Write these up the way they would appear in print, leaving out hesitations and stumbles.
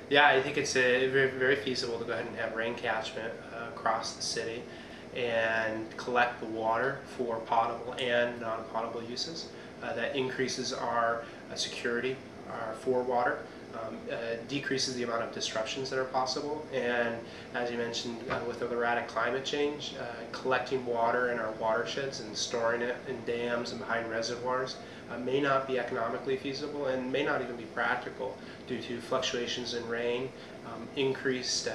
Yeah, I think it's very feasible to go ahead and have rain catchment across the city and collect the water for potable and non-potable uses. That increases our security for water, decreases the amount of disruptions that are possible, and as you mentioned, with the erratic climate change, collecting water in our watersheds and storing it in dams and behind reservoirs may not be economically feasible and may not even be practical due to fluctuations in rain, increased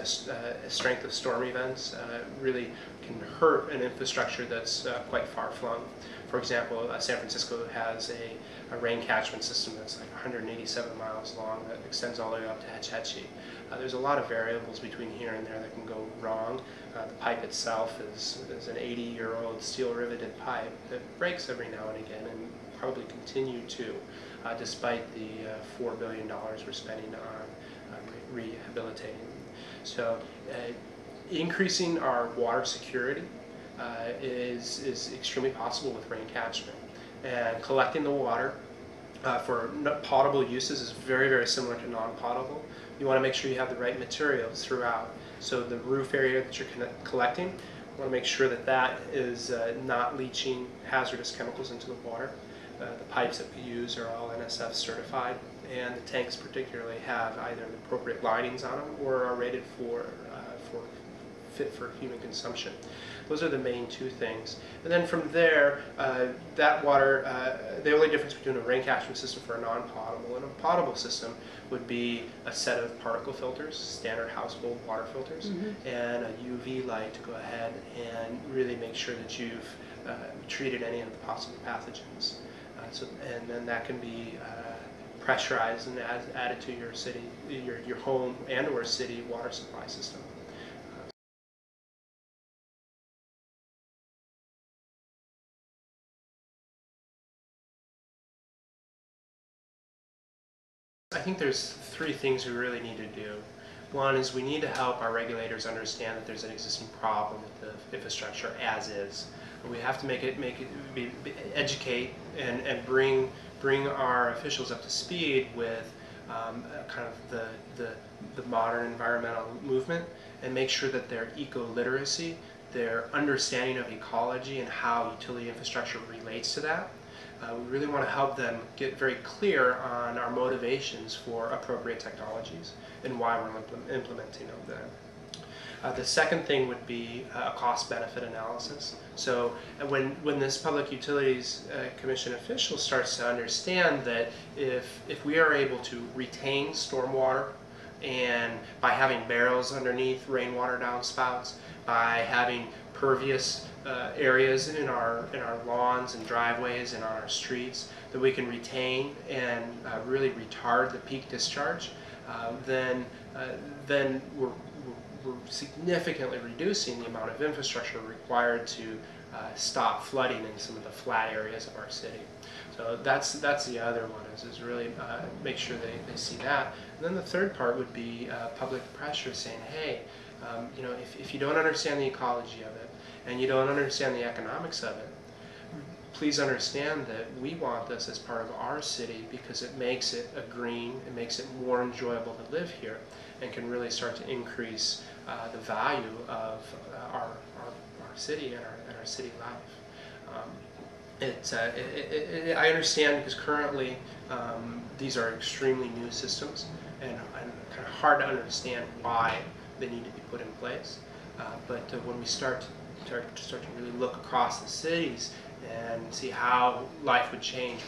strength of storm events really can hurt an infrastructure that's quite far-flung. For example, San Francisco has a rain catchment system that's like 187 miles long that extends all the way up to Hetch Hetchy. There's a lot of variables between here and there that can go wrong. The pipe itself is an 80-year-old steel riveted pipe that breaks every now and again and probably continue to, despite the $4 billion we're spending on rehabilitating. So increasing our water security is extremely possible with rain catchment. And collecting the water for potable uses is very similar to non-potable. You want to make sure you have the right materials throughout. So the roof area that you're collecting, you want to make sure that that is not leaching hazardous chemicals into the water. The pipes that we use are all NSF certified, and the tanks particularly have either the appropriate linings on them or are rated for fit for human consumption. Those are the main two things. And then from there, that water, the only difference between a rain catchment system for a non-potable and a potable system would be a set of particle filters, standard household water filters, and a UV light to go ahead and really make sure that you've treated any of the possible pathogens. And then that can be pressurized and added to your city, your home and or city water supply system. I think there's three things we really need to do. One is we need to help our regulators understand that there's an existing problem with the infrastructure as is. We have to educate and bring our officials up to speed with kind of the modern environmental movement and make sure that their eco-literacy, their understanding of ecology and how utility infrastructure relates to that. We really want to help them get very clear on our motivations for appropriate technologies and why we're implementing them. The second thing would be a cost-benefit analysis. So when this Public Utilities Commission official starts to understand that if we are able to retain stormwater, and by having barrels underneath rainwater downspouts, by having pervious areas in our lawns and driveways and on our streets that we can retain and really retard the peak discharge, then we're significantly reducing the amount of infrastructure required to stop flooding in some of the flat areas of our city. So that's the other one, is really make sure they see that. And then the third part would be public pressure saying, hey, you know, if you don't understand the ecology of it and you don't understand the economics of it, please understand that we want this as part of our city because it makes it a green, it makes it more enjoyable to live here, and can really start to increase the value of our city and our city life. I understand because currently these are extremely new systems and kind of hard to understand why they need to be put in place. But when we start to really look across the cities and see how life would change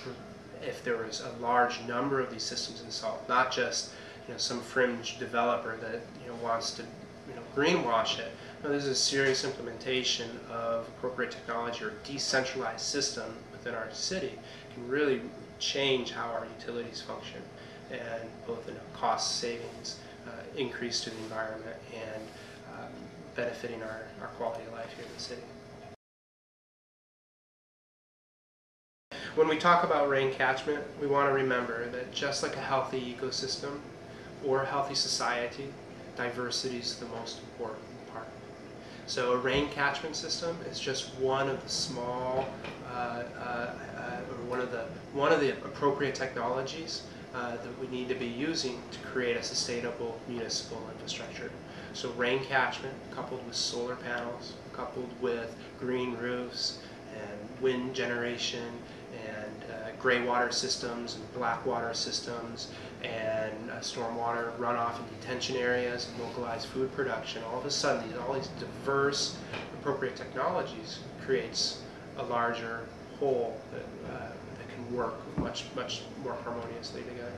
if there was a large number of these systems installed, not just some fringe developer that wants to greenwash it. No, this is a serious implementation of appropriate technology or decentralized system within our city can really change how our utilities function, and both in cost savings, increase to the environment, and benefiting our quality of life here in the city. When we talk about rain catchment, we want to remember that just like a healthy ecosystem or a healthy society, diversity is the most important part. So a rain catchment system is just one of the small, or one of the appropriate technologies that we need to be using to create a sustainable municipal infrastructure. So rain catchment coupled with solar panels, coupled with green roofs and wind generation and gray water systems and black water systems and stormwater runoff and detention areas and localized food production. All of a sudden, all these diverse appropriate technologies creates a larger whole that can work much more harmoniously together.